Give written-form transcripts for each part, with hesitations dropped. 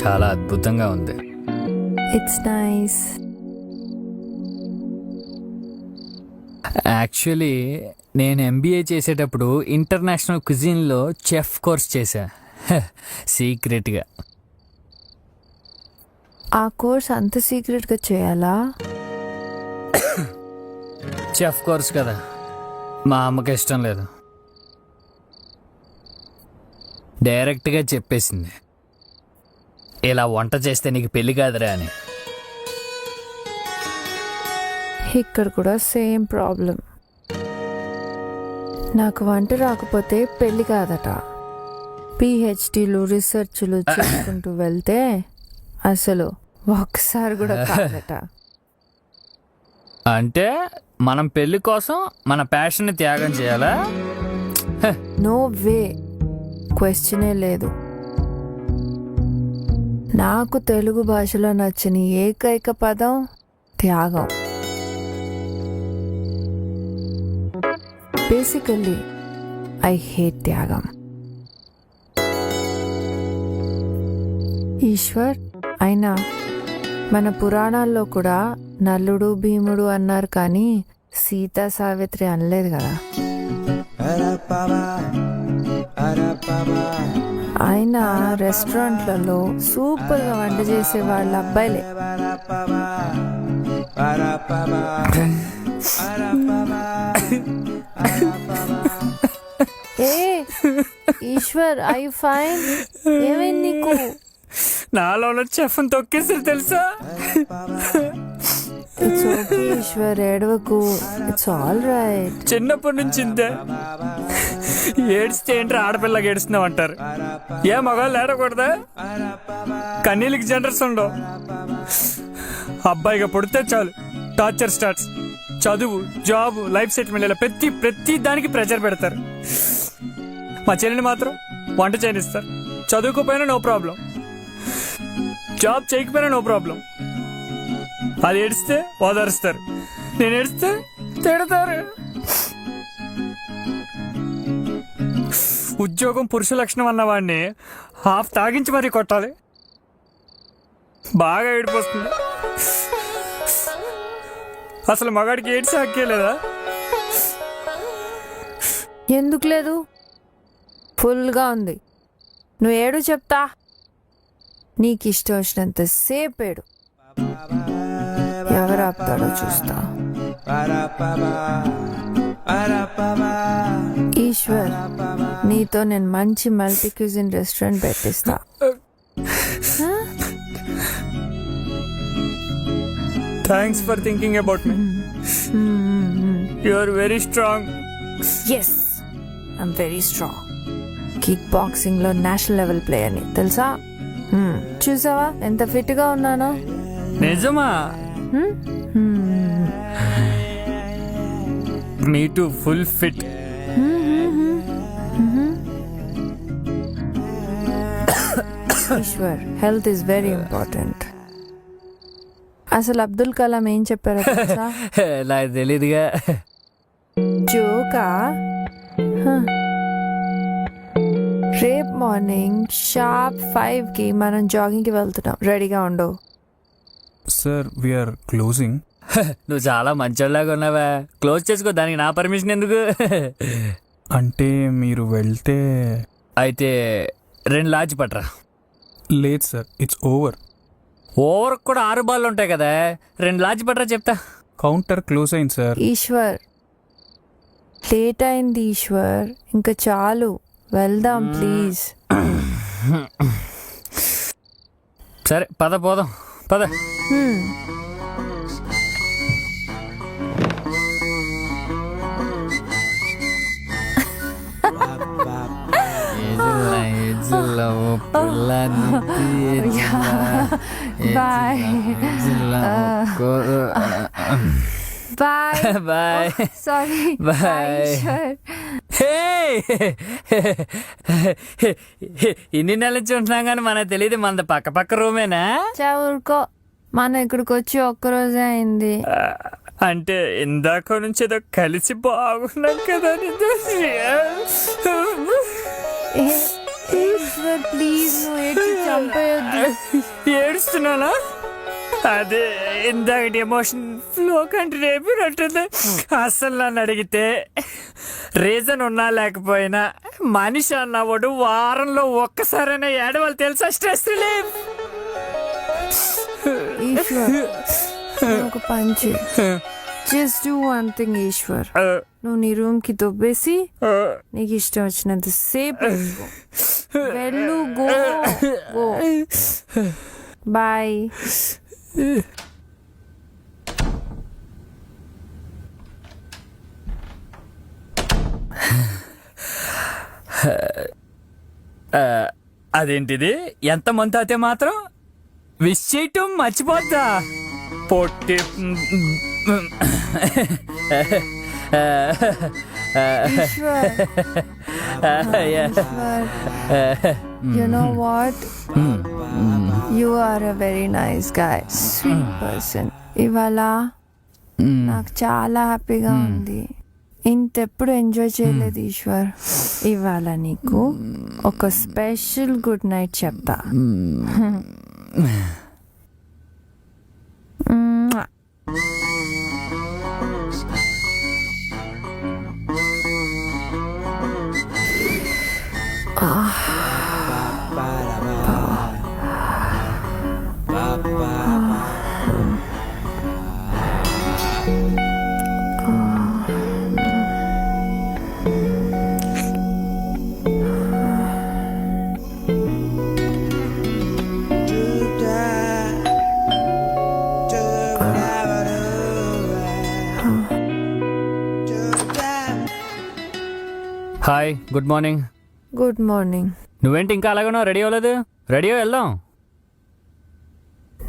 చాలా అద్భుతంగా ఉంది. It's nice. యాక్చువల్లీ నేను ఎంబీఏ చేసేటప్పుడు ఇంటర్నేషనల్ క్విజిన్లో చెఫ్ కోర్స్ చేశా, సీక్రెట్గా. ఆ కోర్స్ అంత సీక్రెట్గా చేయాలా? చెఫ్ కోర్స్ కదా, మా అమ్మకి ఇష్టం లేదు. డైరెక్ట్గా చెప్పేసింది, ఇలా వంట చేస్తే నీకు పెళ్లి కాదురా అని. ఇక్కడ కూడా సేమ్ ప్రాబ్లం. నాకు వంట రాకపోతే పెళ్ళి కాదట. పిహెచ్డీలు రీసెర్చ్లు చేసుకుంటూ వెళ్తే అసలు ఒక్కసారి కూడా కాదట. అంటే మనం పెళ్లి కోసం మన ప్యాషన్ని త్యాగం చేయాలా? నో వే, క్వశ్చనే లేదు. నాకు తెలుగు భాషలో నచ్చని ఏకైక పదం త్యాగం. బేసికల్లీ ఐ హేట్ త్యాగం. ఈశ్వర్, అయినా మన పురాణాల్లో కూడా నల్లుడు భీముడు అన్నారు, కానీ సీతా సావిత్రి అనలేదు కదా. ఆయన రెస్టారెంట్లలో సూపర్గా వంట చేసే వాళ్ళ అబ్బాయిలే. ఏ ఈశ్వర్, ఐ ఫైన్? ఏమైంది నీకు? నాలో చెఫ్ని తొక్కేసారు తెలుసా? ఇట్స్ ఓకే ఈశ్వర్, ఏడవకు. It's all right. చిన్నప్పటి నుంచి ఇంతే, ఏడ్స్తే ఏంట్రా ఆడపిల్లగా ఏడుస్తున్నావు అంటారు. ఏ మగాళ్ళు ఏడకూడదా? కన్నీళ్ళకి జనరస్ ఉండవు. అబ్బాయిగా పుడితే చాలు టార్చర్ స్టార్ట్స్. చదువు, జాబ్, లైఫ్ సెటిల్మెంట్, ఇలా ప్రతి దానికి ప్రెషర్ పెడతారు. మా చెల్లిని మాత్రం వంట చేయనిస్తారు. చదువుకోపోయినా నో ప్రాబ్లం, జాబ్ చేయకపోయినా నో ప్రాబ్లం. అది ఏడిస్తే ఓదారుస్తారు, నేను ఏడిస్తే తిడతారు. ఉద్యోగం పురుష లక్షణం అన్నవాడిని హాఫ్ తాగించి మరీ కొట్టాలి. బాగా ఏడిపోతుంది. అసలు మగాడికి ఏడ్చి హక్కే లేదా? ఎందుకు లేదు? ఫుల్గా ఉంది. నువ్వు ఏడు చెప్తా. నీకు ఇష్టం వచ్చినంత సేపు ఏడు. ఎవరు ఆపుతాడో చూస్తా. ఈశ్వర్, నీతో నేను మంచి మల్టీ క్యూజిన్ రెస్టారెంట్ పెట్టిస్తా. Thanks for thinking about me. You are very strong. Yes, I'm very strong. Kick boxing లో నేషనల్ లెవెల్ ప్లేయర్ని తెలుసా? చూసావా ఎంత ఫిట్ గా ఉన్నానో? నిజమా? Me too full fit. Eshwar, health is very important. అసలు అబ్దుల్ కలాం ఏం చెప్పారో తెలుసా? నాకు తెలీదుగా. జోకా? రేపు మార్నింగ్ షార్ప్ 5కి మనం జాగింగ్కి వెళ్తున్నాం. రెడీగా ఉండవు. Sir, we're closing. నువ్వు చాలా మంచోళ్ళలాగా ఉన్నావా? క్లోజ్ చేసుకో, దానికి నా పర్మిషన్ ఎందుకు? అంటే మీరు వెళ్తే? అయితే 2 లాడ్జ్ పట్రా. లేదు సార్, ఇట్స్ ఓవర్. ఓవర్ కూడా 6 బాళ్ళు ఉంటాయి కదా. 2 లాడ్జ్ పట్రా చెప్తా. కౌంటర్ క్లోజ్ అయింది సార్. ఈశ్వర్, లేట్ అయింది ఈశ్వర్, ఇంకా చాలు, వెళ్దాం ప్లీజ్. సరే పద, పోదాం పద. Bye bye bye. Sorry. Bye. ఇన్ని నెలల నుంచి ఉంటున్నాం కానీ మనకు తెలియదు మనది పక్క పక్క రూమేనా? ఊరుకో, మనం ఇక్కడికి వచ్చి ఒక్కరోజే అయింది. అంటే ఇందాక నుంచి ఏదో కలిసి బాగున్నాం కదా. ఈశ్వర్ ప్లీజ్ నువ్వు ఏడ్చి చంపేయొద్దు. ఏడుస్తున్నానా? అదే ఇందాకటి ఎమోషన్ ఫ్లో కంటే రేపినట్టుంది. అసలు నన్ను అడిగితే రీజన్ ఉన్నా లేకపోయినా మనిషి అన్నవాడు వారంలో ఒక్కసారైనా ఏడవాలి తెలుసా? Stress relief. ఈశ్వర్ ఒక పంచి just do one thing Eshwar. నువ్వు నీ రూమ్ కి దొబ్బేసి నీకు ఇష్టం వచ్చినంత సేపు వెళ్ళు. Go go bye. అదేంటిది? ఎంత మంత్ అయితే మాత్రం విష్ చేయటం మర్చిపోద్దా? పొట్టి Eshwar you know what? You are a very nice guy, sweet person. ఇవాళ నాకు చాలా హ్యాపీగా ఉంది. ఇంతెప్పుడు ఎంజాయ్ చేయలేదు ఈశ్వర్. ఇవాళ నీకు ఒక స్పెషల్ గుడ్ నైట్ చెప్తా. Hi, good morning. Good morning. నువ్వేంటి ఇంకా అలాగనో రెడీ అవ్వలేదు? రెడీ వెళ్దాం.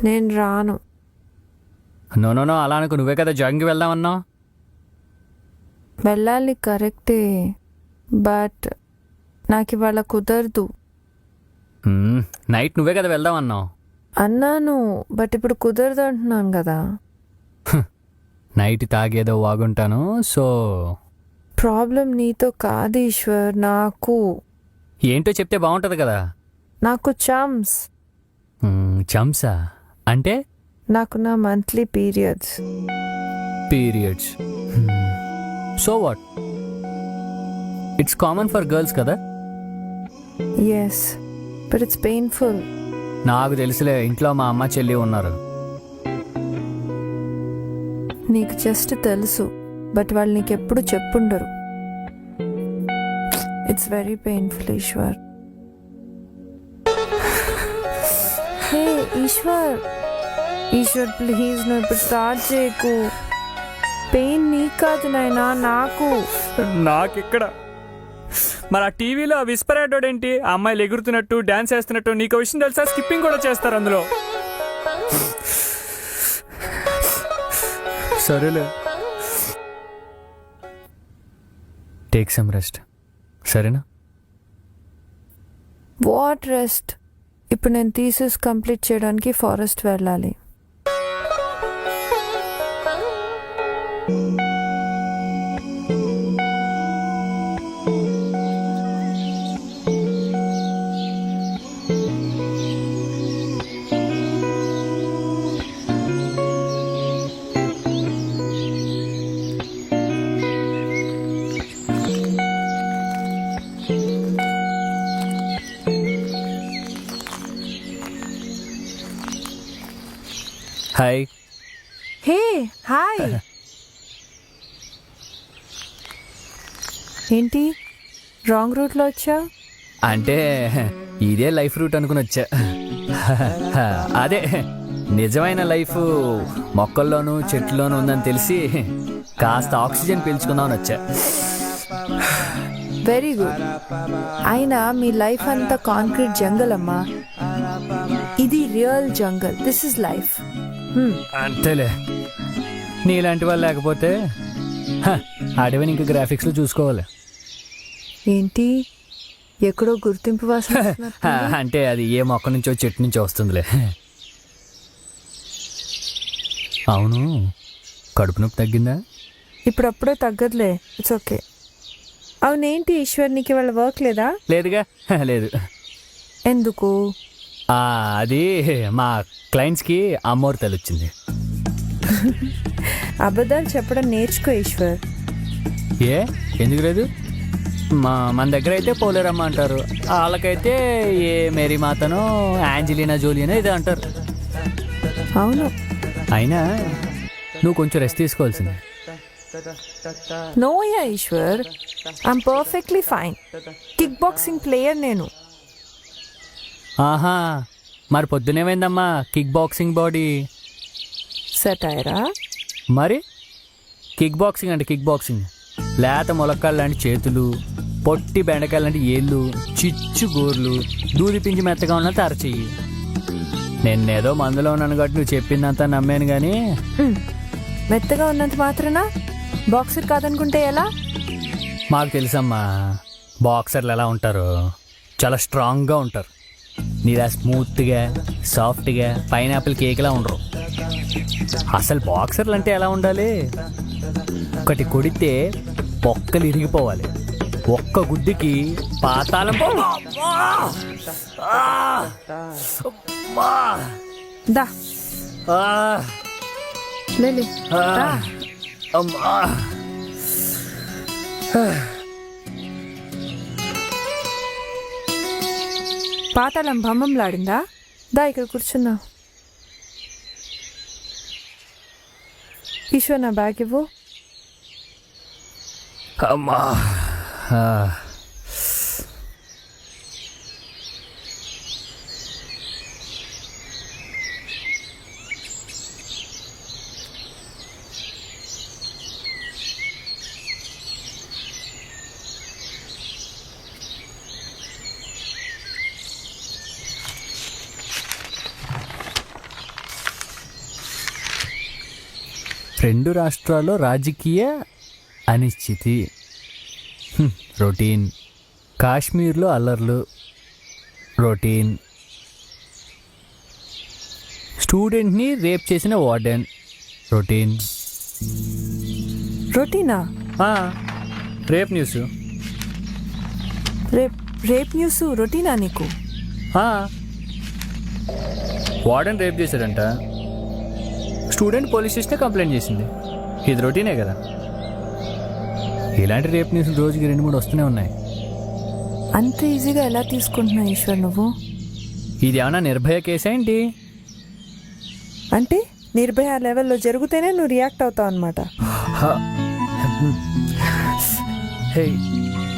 నేను రాను. నో నో నో, అలా అనుకు. నువ్వే కదా జాగింగ్కి వెళ్దామన్నావు. వెళ్ళాలి కరెక్టే, బట్ నాకు ఇవాళ కుదరదు. నైట్ నువ్వే కదా వెళ్దామన్నావు. అన్నాను, బట్ ఇప్పుడు కుదరదు అంటున్నాను కదా. నైట్ తాగేదో వాగుంటాను. సో ప్రాబ్లం నీతో కాదు ఈశ్వర్, నాకు. ఏంటో చెప్తే బాగుంటుంది కదా. నాకు చమ్స్. చంసా అంటే? నాకు నా monthly periods. Periods. So what? It's common for girls కదా. Yes, but it's painful. నాకు తెలుసులే, ఇంట్లో మా అమ్మ చెల్లి ఉన్నారు. నీకు జస్ట్ తెలుసు, బట్ వాళ్ళు నీకెప్పుడు చెప్పుండరు. It's very painful Eshwar. Hey Eshwar, Eshwar please నువ్వు ఇప్పుడు స్టార్ట్ చేయకు. పెయిన్ నీకు కాదు నాయనా, నాకు. నాకిక్కడ మరి ఆ టీవీలో ఆ విస్పర్ యాడ్ ఏంటి? ఆ అమ్మాయిలు ఎగురుతున్నట్టు డాన్స్ చేస్తున్నట్టు. నీకు విషయం తెలుసా? స్కిప్పింగ్ కూడా చేస్తారు అందులో. సరేలే, టేక్ సమ్ రెస్ట్, సరేనా? What rest? ఇప్పుడు నేను థీసిస్ కంప్లీట్ చేయడానికి ఫారెస్ట్ వెళ్ళాలి. హాయ్. Hey hi. ఏంటి రాంగ్ రూట్లో వచ్చా? అంటే ఇదే లైఫ్ రూట్ అనుకుని వచ్చా. అదే నిజమైన లైఫ్ మొక్కల్లోనూ చెట్లలోనూ ఉందని తెలిసి కాస్త ఆక్సిజన్ పీల్చుకుందామని వచ్చా. Very good. అయినా మీ లైఫ్ అంతా కాంక్రీట్ జంగల్ అమ్మా. ఇది real jungle. This is life. అంతేలే, నీలాంటి వాళ్ళు లేకపోతే అడవిని ఇంకా గ్రాఫిక్స్లో చూసుకోవాలి. ఏంటి ఎక్కడో గుర్తింపు వాసన వస్తున్నట్టుంది. అంటే అది ఏ మొక్క నుంచో చెట్టు నుంచో వస్తుందిలే. అవును, కడుపు నొప్పి తగ్గిందా? ఇప్పుడప్పుడే తగ్గదులే, ఇట్స్ ఓకే. అవునేంటి ఈశ్వర్, నీకు ఇవాళ వర్క్ లేదా? లేదుగా. లేదు. ఎందుకు? అది మా క్లయింట్స్కి అమ్మోరు తల్లి వచ్చింది. అబద్ధాలు చెప్పడం నేర్చుకో ఈశ్వర్. ఎందుకు లేదు? మన దగ్గర అయితే పోలేరమ్మ అంటారు, వాళ్ళకైతే ఏ మేరీ మాతనో యాంజలీనా జోలియనో ఇదే అంటారు. అవును. అయినా నువ్వు కొంచెం రెస్ట్ తీసుకోవాల్సిందే. No yeah Eshwar, I'm perfectly fine. Kick boxing player నేను. ఆహా, మరి పొద్దునేమైందమ్మా కిక్ బాక్సింగ్ బాడీ? సెటైరా? మరి కిక్ బాక్సింగ్ అంటే కిక్ బాక్సింగ్ లేత మొలక్కాలు లాంటి చేతులు, పొట్టి బెండకాయలు లాంటి ఏళ్ళు, చిచ్చు గోర్లు, దూది పిండి మెత్తగా ఉన్నంత అరచెయ్యి. నేనేదో మందులో ఉన్నాను కాబట్టి నువ్వు చెప్పిందంతా నమ్మాను కానీ మెత్తగా ఉన్నంత మాత్రాన బాక్సర్ కాదనుకుంటే ఎలా? మాకు తెలుసమ్మా బాక్సర్లు ఎలా ఉంటారు, చాలా స్ట్రాంగ్గా ఉంటారు. నీలా స్మూత్గా సాఫ్ట్గా పైనాపిల్ కేక్లా ఉండరు. అసలు బాక్సర్లు అంటే ఎలా ఉండాలి? ఒకటి కొడితే పొక్కలు ఇరిగిపోవాలి, ఒక్క గుద్దుకి పాతాళం. దా లేలే, దా. పాతాళం భమ్మంలాడిందా? దా ఇక్కడ కూర్చున్నా. ఈశ్వర్ నా బ్యాగ్ ఇవ్వు. అమ్మా, 2 రాష్ట్రాల్లో రాజకీయ అనిశ్చితి, రొటీన్. కాశ్మీర్లో అల్లర్లు, రొటీన్. స్టూడెంట్ని రేప్ చేసిన వార్డెన్, రొటీన్. రొటీనా? Rape news. రేప్ న్యూస్ రొటీనా నీకు? వార్డెన్ రేప్ చేశాడంట, స్టూడెంట్ పోలీస్ స్టేషన్ కంప్లైంట్ చేసింది. ఇది రొటీనే కదా. ఇలాంటి రేప్ న్యూస్లు రోజుకి 2-3 వస్తూనే ఉన్నాయి. అంత ఈజీగా ఎలా తీసుకుంటున్నావు ఈశ్వర్ నువ్వు? ఇది ఏమన్నా నిర్భయ కేసా ఏంటి? అంటే నిర్భయ లెవెల్లో జరిగితేనే నువ్వు రియాక్ట్ అవుతావు అనమాట. Hey,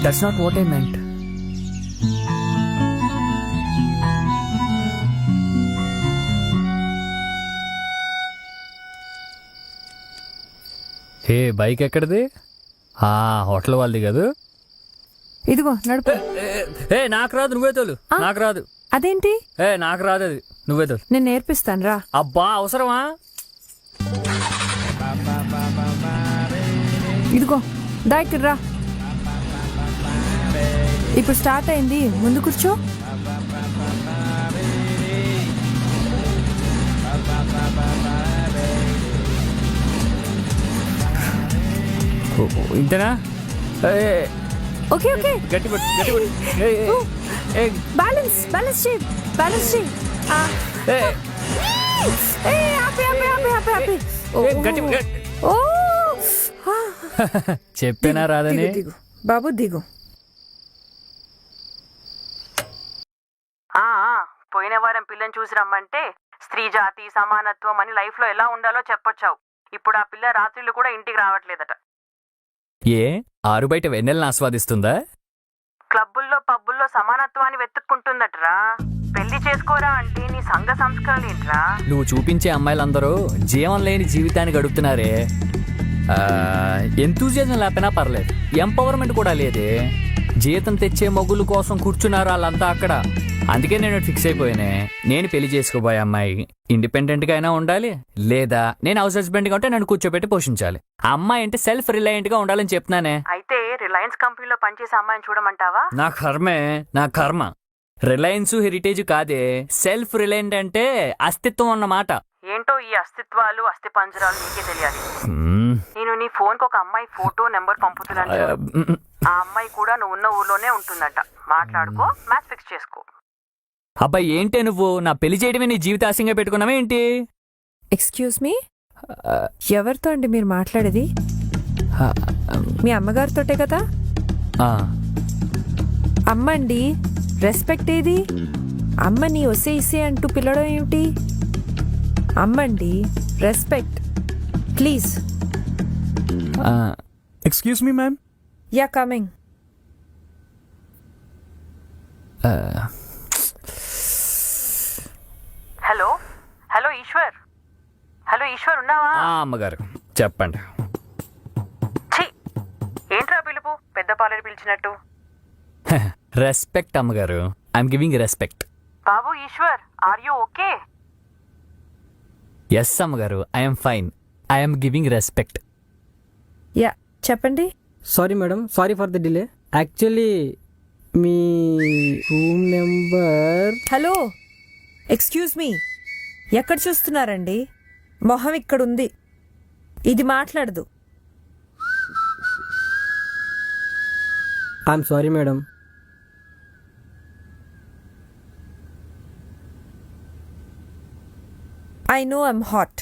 that's not what I meant. Hey, bike ఎక్కడిది? హోటల్ వాళ్ళది కాదు. ఇదిగో నడుపు. నాకు రాదు, నువ్వే తోలు. నాకు రాదు. అదేంటి? నాకు రాదు, అది నువ్వే తోలు. నేను నేర్పిస్తాను రా. అబ్బా, అవసరమా? ఇదిగో దా ఇక్కడ రా. ఇప్పుడు స్టార్ట్ అయింది, ముందు కూర్చో. ఇంతేనా? ఓకే ఓకే, గట్టి పట్టు, గట్టి పట్టు. బ్యాలెన్స్ బ్యాలెన్స్ చేయి, బ్యాలెన్స్ చేయి. ఆపి ఆపి ఆపి ఆపి ఆపి. గట్టి ఓ, చెప్పేనా రాదని? దిగు బాబు, దిగు. పోయిన వారం పిల్లని చూసి రమ్మంటే స్త్రీ జాతి సమానత్వం అని లైఫ్ లో ఎలా ఉండాలో చెప్పొచ్చావు. ఇప్పుడు ఆ పిల్ల రాత్రిళ్ళు కూడా ఇంటికి రావట్లేదట. ఏ ఆరు బయట వెన్నెలను ఆస్వాదిస్తుందా? క్లబ్బుల్లో పబ్బుల్లో సమానత్వాన్ని వెతుక్కుంటుందట్రా. పెళ్లి చేసుకోరా అంటే నీ సంఘ సంస్కరణలు ఏంట్రా? నువ్వు చూపించే అమ్మాయిలందరూ జీవం లేని జీవితాన్ని గడుపుతున్నారే. ఎంతూజియాజం లేకపోయినా పర్లేదు, ఎంపవర్మెంట్ కూడా లేదే. జీతం తెచ్చే మొగుల కోసం కూర్చున్నారు వాళ్ళంతా అక్కడ. అందుకే నేను ఫిక్స్ అయిపోయానే, నేను పెళ్లి చేసుకోబోయే అమ్మాయి ఇండిపెండెంట్గా అయినా ఉండాలి, లేదా నేను హౌస్ హస్బెండ్గా ఉంటే నన్ను కూర్చోబెట్టి పోషించాలి. ఆ అమ్మాయి అంటే సెల్ఫ్ రిలయంట్గా ఉండాలని చెప్తున్నానే. అయితే రిలయన్స్ కంపెనీలో పనిచేసే అమ్మాయిని చూడమంటావా? నా కర్మే, నా కర్మ. రిలయన్స్ హెరిటేజ్ కాదే, సెల్ఫ్ రిలయంట్ అంటే అస్తిత్వం అన్నమాట. ఏంటో ఈ అస్తిత్వాలు అస్థి పంజరాలు నీకే తెలియాలి. నేను నీ ఫోన్ కు ఒక అమ్మాయి ఫోటో నెంబర్ పంపుతున్నాను. ఆ అమ్మాయి కూడా నువ్వు ఉన్న ఊర్లోనే ఉంటుందట. మాట్లాడుకో, మ్యాచ్ ఫిక్స్ చేసుకో. అబ్బాయి ఏంటే నువ్వు నా పెళ్లి చేయడమే నీ జీవితాశంగా పెట్టుకున్నావా ఏంటి? ఎక్స్క్యూజ్ మీ, ఎవరితో అండి మీరు మాట్లాడేది? మీ అమ్మగారితోటే కదా? ఆ, అమ్మండి, రెస్పెక్ట్ ఏది? అమ్మని ఒసే ఇసే అంటూ పిలవడం ఏమిటి? అమ్మండి, రెస్పెక్ట్ ప్లీజ్. ఆ, excuse me ma'am. Yeah coming. ఆ. Hello hello Eshwar, hello Eshwar ఉన్నావా? అమ్మగారు చెప్పండి. ఛీ, ఏంట్రా పిలుపు పెద్ద పాలని పిలిచినట్టు? రెస్పెక్ట్ అమ్మగారు, ఐఎమ్ గివింగ్ రెస్పెక్ట్. బాబు Eshwar, are you okay? Yes అమ్మగారు, I'm fine, I'm giving respect. Yeah చెప్పండి. Sorry madam, sorry for the delay. Actually మీ room number. Hello excuse me, ఎక్కడ చూస్తున్నారండి? మొహం ఇక్కడుంది, ఇది మాట్లాడదు. I'm sorry madam. I know I'm hot.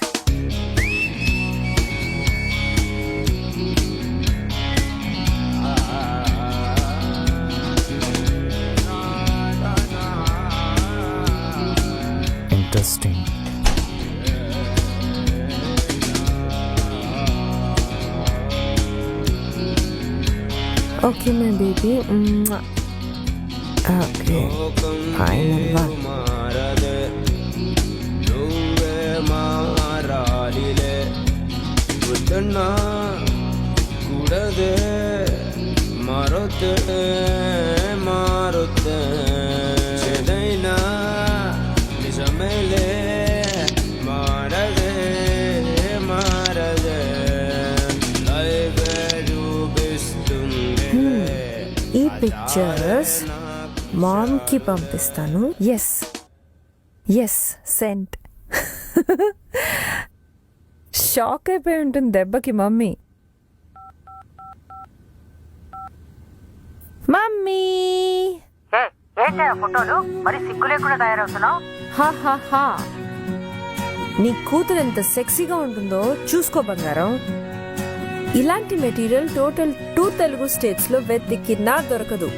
Interesting. Okay my baby. Okay final one. ఈ pictures మామ్కి పంపిస్తాను. Yes yes cent. షాక్ అయిపోయి ఉంటుంది దెబ్బకి మమ్మీ. మమ్మీ ఏంటి ఆ ఫోటోలు మరి సిగ్గు లేకుండా తయారవుతున్నావు? హా నీ కూతురు ఎంత సెక్సీగా ఉంటుందో చూసుకో బంగారం. ఇలాంటి మెటీరియల్ టోటల్ 2 తెలుగు స్టేట్స్ లో వెతికినా దొరకదు.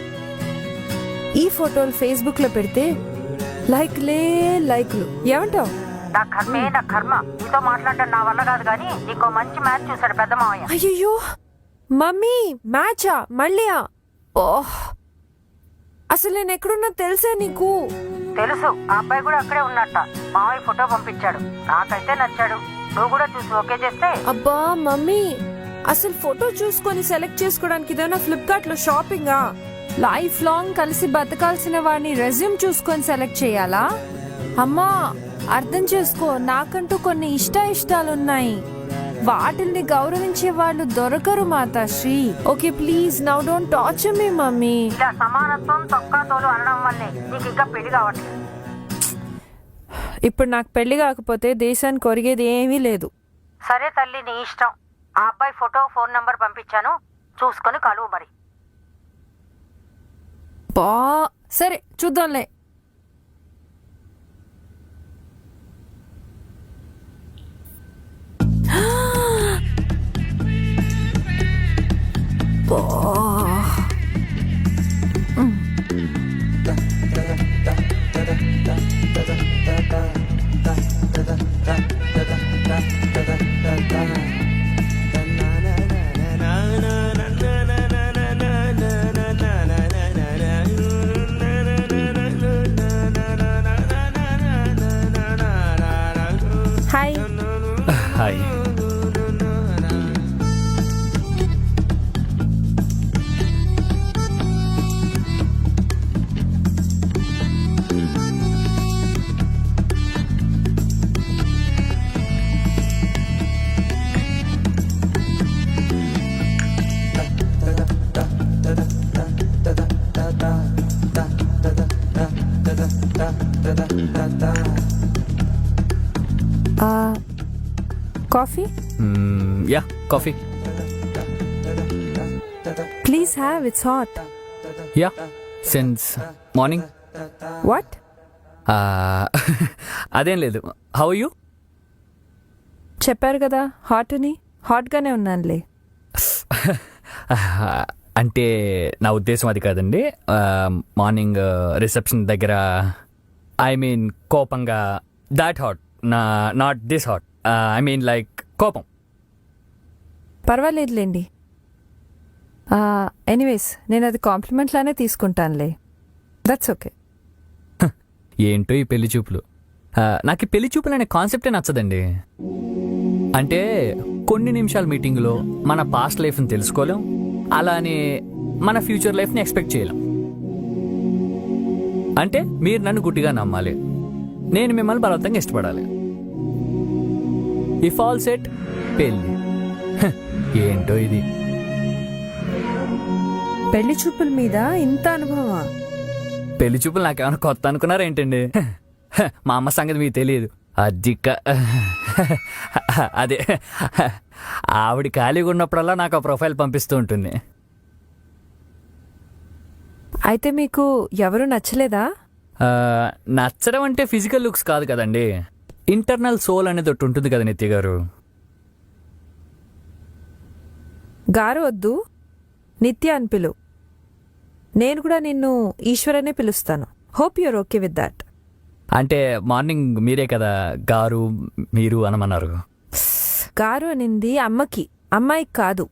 ఈ ఫోటోలు ఫేస్బుక్ లో పెడితే లైక్లు ఏమంటావు? నా కర్మే నా కర్మ, నీతో మాట్లాడటం నా వల్ల కాదు కానీ నీకో మంచి మ్యాచ్ చూసాడు పెద్ద మావయ్య. అయ్యో మమ్మీ, మ్యాచా మళ్ళీయా? ఓహ్, అసలు నేను ఎక్కడున్నా తెలుసా నీకు? తెలుసు, ఆ అబ్బాయి కూడా అక్కడే ఉన్నట్ట. మావయ్య ఫోటో పంపించాడు, నాకైతే నచ్చాడు. నువ్వు కూడా చూసి ఓకే చేస్తే. అబ్బా మమ్మీ, అసలు ఫోటో చూసుకొని సెలెక్ట్ చేసుకోవడానికి ఇదేనా ఫ్లిప్కార్ట్ లో షాపింగా? లైఫ్ లాంగ్ కలిసి బతకాల్సిన వాడిని రెజ్యూమ్ చూసుకొని సెలెక్ట్ చేయాలా? అమ్మా అర్థం చేసుకో, నాకంటూ కొన్ని ఇష్టాలున్నాయి. వాటిల్ని గౌరవించే వాళ్ళు దొరకరు Matasri. Okay please now don't torture me mummy. ఇలా సమానత్వం తొక్కాతోలు అనడం వల్లే నీకు ఇంకా పెళ్లి కావట్లేదు. ఇప్పుడు నాకు పెళ్లి కాకపోతే దేశానికి ఒరిగేది ఏమీ లేదు. సరే తల్లి, నీ ఇష్టం. ఆ అబ్బాయి ఫోటో ఫోన్ నంబర్ పంపించాను, చూసుకొని కలువు మరి. బా సరే చూద్దాంలే. Hi. Hi. Coffee yeah coffee. Please have, it's hot. Yeah since morning. What? అదేం లేదు. How you? చెప్పారు కదా హాట్ అని, హాట్గానే ఉన్నానులే. అంటే నా ఉద్దేశం అది కాదండి. మార్నింగ్ రిసెప్షన్ దగ్గర ఐ మీన్ కోపంగా, that hot, not this hot. I mean like కోపం. పర్వాలేదులేండి. ఎనీవేస్ నేను అది కాంప్లిమెంట్ లానే తీసుకుంటానులే. That's okay. ఏంటో ఈ పెళ్లి చూపులు. నాకు ఈ పెళ్లి చూపులు అనే కాన్సెప్టే నచ్చదండి. అంటే కొన్ని నిమిషాల మీటింగ్లో మన పాస్ట్ లైఫ్ని తెలుసుకోలేం, అలానే మన ఫ్యూచర్ లైఫ్ని ఎక్స్పెక్ట్ చేయలేం. అంటే మీరు నన్ను గుడ్డిగా నమ్మాలి, నేను మిమ్మల్ని బలవంతంగా ఇష్టపడాలి. ఇఫ్ ఆల్ సెట్ పెళ్ళి. ఏంటో ఇది. పెళ్లి చూపుల మీద ఇంత అనుభవమా? పెళ్లి చూపులు నాకేమైనా కొత్త అనుకున్నారా ఏంటండి? మా అమ్మ సంగతి మీకు తెలియదు. అదే ఆవిడ ఖాళీగా ఉన్నప్పుడల్లా నాకు ఆ ప్రొఫైల్ పంపిస్తూ ఉంటుంది. అయితే మీకు ఎవరు నచ్చలేదా? నచ్చడం అంటే ఫిజికల్ లుక్స్ కాదు కదండి, ఇంటర్నల్ సోల్ అనేది ఒకటి ఉంటుంది కదా నిత్య గారు. గారు వద్దు, నిత్య అని పిలు. నేను కూడా నిన్ను ఈశ్వరనే పిలుస్తాను. Hope your okay with that. అంటే మార్నింగ్ మీరే కదా గారు మీరు అనమన్నారు. గారు అనింది అమ్మకి, అమ్మాయికి కాదు.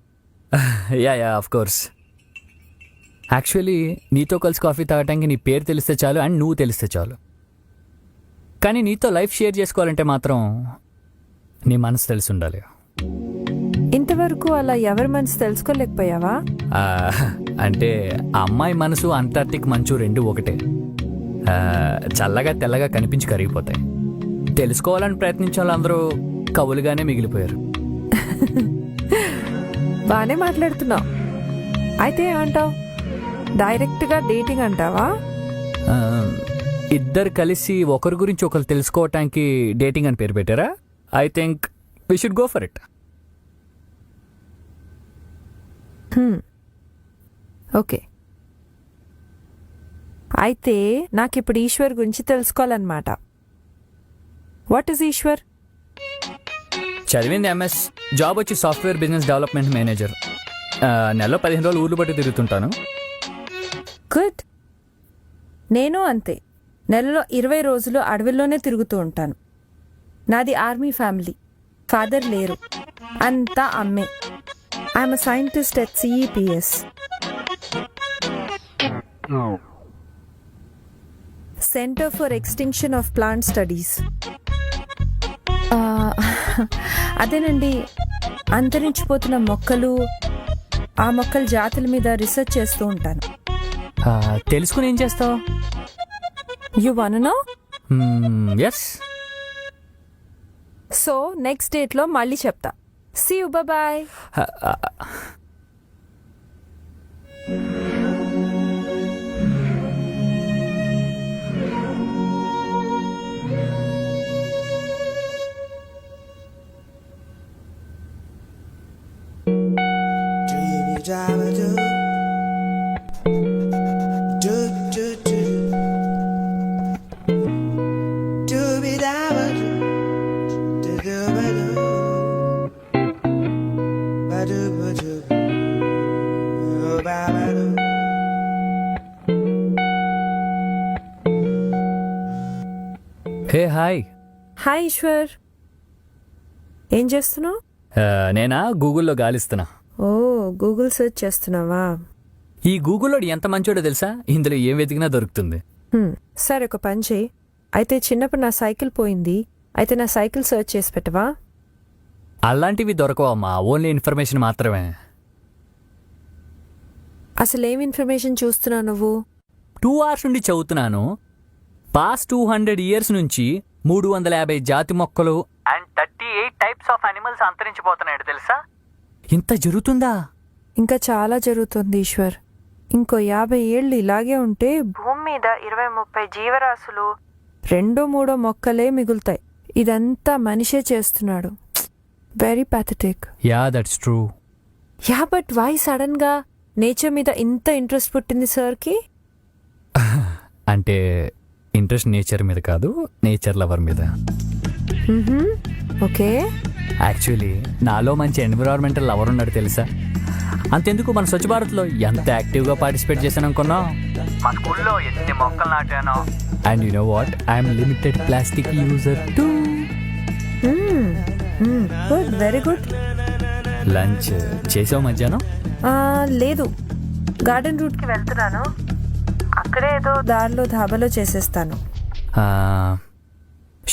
Yeah of course. యాక్చువల్లీ నీతో కలిసి కాఫీ తాగటానికి నీ పేరు తెలిస్తే చాలు అండ్ నువ్వు తెలిస్తే చాలు. కానీ నీతో లైఫ్ షేర్ చేసుకోవాలంటే మాత్రం నీ మనసు తెలిసి ఉండాలి. ఇంతవరకు అలా ఎవరి మనసు తెలుసుకోలేకపోయావా? అంటే ఆ అమ్మాయి మనసు అంటార్టిక్ మంచు రెండు ఒకటే. చల్లగా తెల్లగా కనిపించి కరిగిపోతాయి. తెలుసుకోవాలని ప్రయత్నించే వాళ్ళందరూ కవులుగానే మిగిలిపోయారు. బానే మాట్లాడుతున్నావు. అయితే ఏమంటావు? డైరెక్ట్గా డేటింగ్ అంటావా? ఇద్దరు కలిసి ఒకరి గురించి ఒకరు తెలుసుకోవటానికి డేటింగ్ అని పేరు పెట్టారా? I think we should go for it. Okay. అయితే నాకిప్పుడు ఈశ్వర్ గురించి తెలుసుకోవాలన్నమాట. What is Eshwar? చదివింది ఎంఎస్, జాబ్ వచ్చి సాఫ్ట్వేర్ బిజినెస్ డెవలప్మెంట్ మేనేజర్. నెలలో 15 రోజులు ఊర్లు బట్టి తిరుగుతుంటాను. గుడ్. నేను అంతే, నెలలో 20 రోజులు అడవిలోనే తిరుగుతూ ఉంటాను. నాది ఆర్మీ ఫ్యామిలీ, ఫాదర్ లేరు, అంతా అమ్మే. I'm a scientist at CEPS. Centre for extinction of plant studies. అదేనండి, అంతరించిపోతున్న మొక్కలు, ఆ మొక్కల జాతుల మీద రీసెర్చ్ చేస్తూ ఉంటాను. తెలుసుకుని ఏం చేస్తావు? You want know? Yes. So next డేట్లో మళ్ళీ చెప్తా. See you, bye. Hey hi. Hi Eshwar, ఏం చేస్తున్నావు? నేనా గూగుల్లో గాలిస్తున్నా. ఓ, గూగుల్ సెర్చ్ చేస్తున్నావా? ఈ గూగుల్లో ఎంత మంచోడో తెలుసా, ఇందులో ఏం వెతికినా దొరుకుతుంది. సరే, ఒక పని చేయి. అయితే చిన్నప్పుడు నా సైకిల్ పోయింది, అయితే నా సైకిల్ సెర్చ్ చేసి పెట్టవా? అలాంటివి దొరకవమ్మా, ఓన్లీ ఇన్ఫర్మేషన్ మాత్రమే. అసలు ఏం ఇన్ఫర్మేషన్ చూస్తున్నావు నువ్వు? 2 hours నుండి చదువుతున్నాను. పాస్ట్ 200 years నుంచి 350 జాతి మొక్కలు అండ్ 38 types ఆఫ్ అనిమల్స్ అంతరించిపోతున్నాయి తెలుసా. ఇంత జరుగుతుందా? ఇంకా చాలా జరుగుతుంది ఈశ్వర్. ఇంకో 50 ఏళ్ళు ఇలాగే ఉంటే భూమి మీద 20-30 జీవరాశులు, 2-3 మొక్కలే మిగులుతాయి. ఇదంతా మనిషే చేస్తున్నాడు. Very pathetic. Yeah that's true. Yeah, but why sudden గా నేచర్ మీద ఇంత ఇంట్రెస్ట్ పుట్టింది సార్కి? అంటే ఇంట్రెస్ట్ నేచర్ మీద కాదు, నేచర్ లవర్ మీద. ఓకే. యాక్చువల్లీ నాలో మంచి ఎన్విరాన్మెంటల్ లవర్ ఉన్నాడు తెలుసా. అంతెందుకు మన స్వచ్ఛ భారత్లో ఎంత యాక్టివ్గా పార్టిసిపేట్ చేశాను అనుకున్నా. మా స్కూల్లో ఎన్ని మొక్కలు నాటానో. And you know what, I'm limited plastic user too. Good, very good. Lunch చేసావు మధ్యాహ్నం? లేదు, గార్డెన్ రూట్కి వెళ్తున్నాను. అక్కడే ఏదో దారిలో ధాబాలో చేసేస్తాను.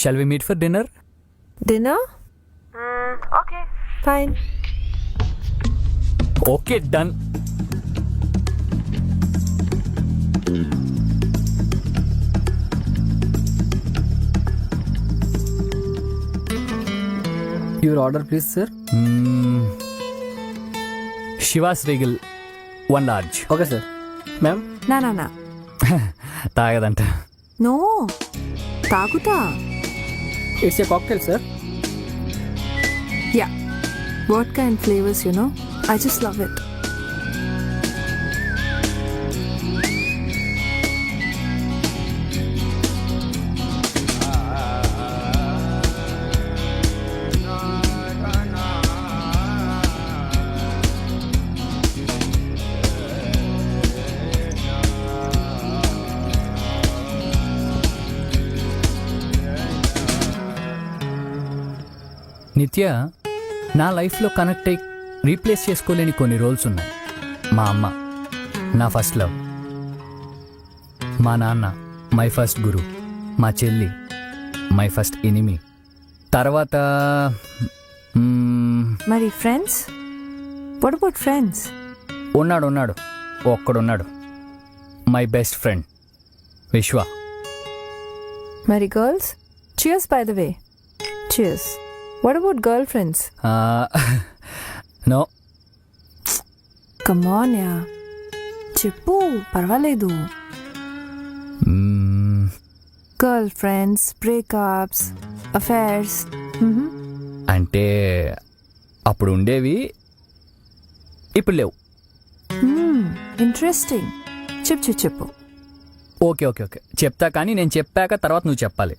Shall we meet for dinner? Dinner? Okay, fine. Okay, done. Your order please sir. Chivas Regal 1 large. Okay sir. Ma'am, నా తాగదంట. నో, తాగుతా. It's a cocktail sir. Yeah, vodka and flavors, you know. I just love it. నిత్య, నా లైఫ్లో connect అయ్యి replace చేసుకోలేని కొన్ని roles ఉన్నాయి. మా అమ్మ నా ఫస్ట్ లవ్, మా నాన్న మై ఫస్ట్ గురు, మా చెల్లి మై ఫస్ట్ ఎనిమి. తర్వాత మరి ఫ్రెండ్స్? What about friends? ఉన్నాడు ఒక్కడున్నాడు, మై బెస్ట్ ఫ్రెండ్ విశ్వ. మరి girls? Cheers, by the way. Cheers. What about girlfriends? No. Come on, yeah. చెప్పు, పర్వాలేదు. Girlfriends, breakups, affairs. అంటే అప్పుడు ఉండేవి, ఇప్పుడు లేవు. Interesting. చెప్పు. ఓకే చెప్తా, కానీ నేను చెప్పాక తర్వాత నువ్వు చెప్పాలి.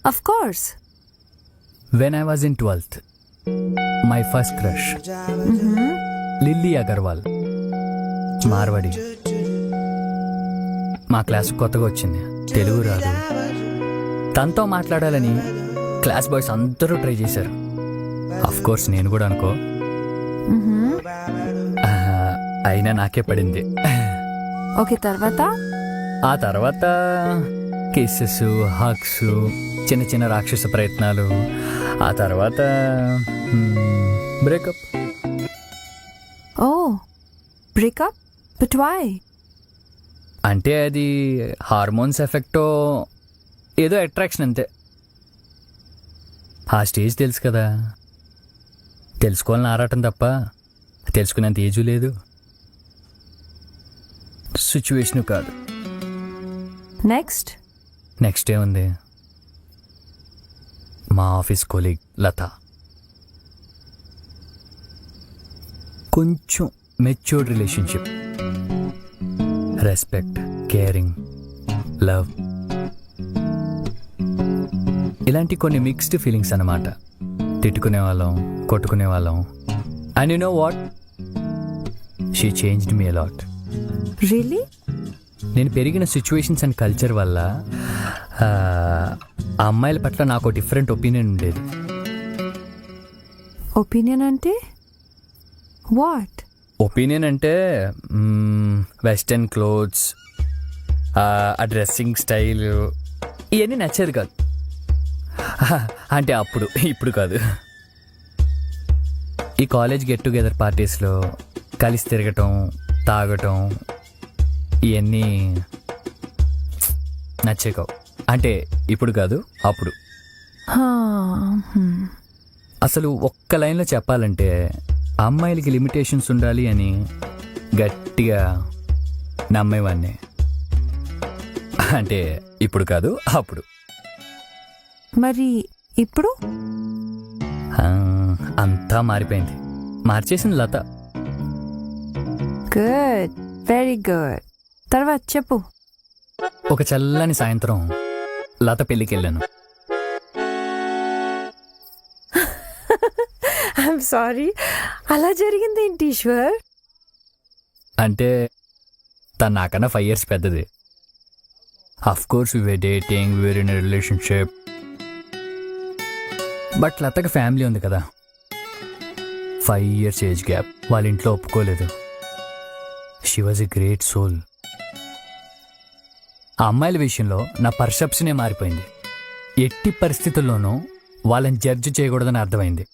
Of course. When I was in 12th, my first crush, Lily Agarwal, Marwadi. మా క్లాస్ కొత్తగా వచ్చింది, తెలుగు రాదు. తనతో మాట్లాడాలని క్లాస్ బాయ్స్ అందరూ ట్రై చేశారు. అఫ్ కోర్స్ నేను కూడా అనుకో. అయినా నాకే పడింది. ఓకే, తర్వాత? ఆ తర్వాత కిస్సెస్, హగ్స్, చిన్న చిన్న రాక్షస ప్రయత్నాలు. ఆ తర్వాత breakup. Oh, breakup? But why? అంటే అది హార్మోన్స్ ఎఫెక్టో ఏదో అట్రాక్షన్ అంతే. ఆ స్టేజ్ తెలుసు కదా, తెలుసుకోవాలని ఆరాటం తప్ప తెలుసుకునేంత ఏజు లేదు, సిచ్యువేషను కాదు. నెక్స్ట్ ఏముంది, మా ఆఫీస్ కొలీగ్ లత. కొంచెం matured relationship, respect, caring, love, ఇలాంటి కొన్ని మిక్స్డ్ ఫీలింగ్స్ అన్నమాట. తిట్టుకునే వాళ్ళం, కొట్టుకునే వాళ్ళం. And you know what, she changed me a lot. Really? నేను పెరిగిన సిచ్యువేషన్స్ అండ్ కల్చర్ వల్ల ఆ అమ్మాయిల పట్ల నాకు డిఫరెంట్ ఒపీనియన్ ఉండేది. ఒపీనియన్ అంటే వాట్? ఒపీనియన్ అంటే వెస్టర్న్ క్లోత్స్, ఆ డ్రెస్సింగ్ స్టైల్, ఇవన్నీ నచ్చేది కాదు. అంటే అప్పుడు, ఇప్పుడు కాదు. ఈ కాలేజ్ గెట్ టుగెదర్ పార్టీస్లో కలిసి తిరగటం, తాగటం, ఇవన్నీ నచ్చేకావు. అంటే ఇప్పుడు కాదు, అప్పుడు. అసలు ఒక్క లైన్లో చెప్పాలంటే అమ్మాయిలకి లిమిటేషన్స్ ఉండాలి అని గట్టిగా నమ్మేవాడిని. అంటే ఇప్పుడు కాదు, అప్పుడు. మరి ఇప్పుడు? అంతా మారిపోయింది, మార్చేసింది లత. Good, very good. తర్వాత చెప్పు. ఒక చల్లని సాయంత్రం లత పెళ్ళికి వెళ్ళాను. ఐఎమ్ సారీ, అలా జరిగింది ఏంటి ఈశ్వర్? అంటే తను నాకన్నా 5 years పెద్దది. Of course we're dating, we're in relationship. But లతకి ఫ్యామిలీ ఉంది కదా, 5 years ఏజ్ గ్యాప్. వాళ్ళ ఇంట్లో ఒప్పుకోలేదు. She was a great soul. ఆ అమ్మాయిల విషయంలో నా పర్సెప్షనే మారిపోయింది. ఎట్టి పరిస్థితుల్లోనూ వాళ్ళని జడ్జి చేయకూడదని అర్థమైంది.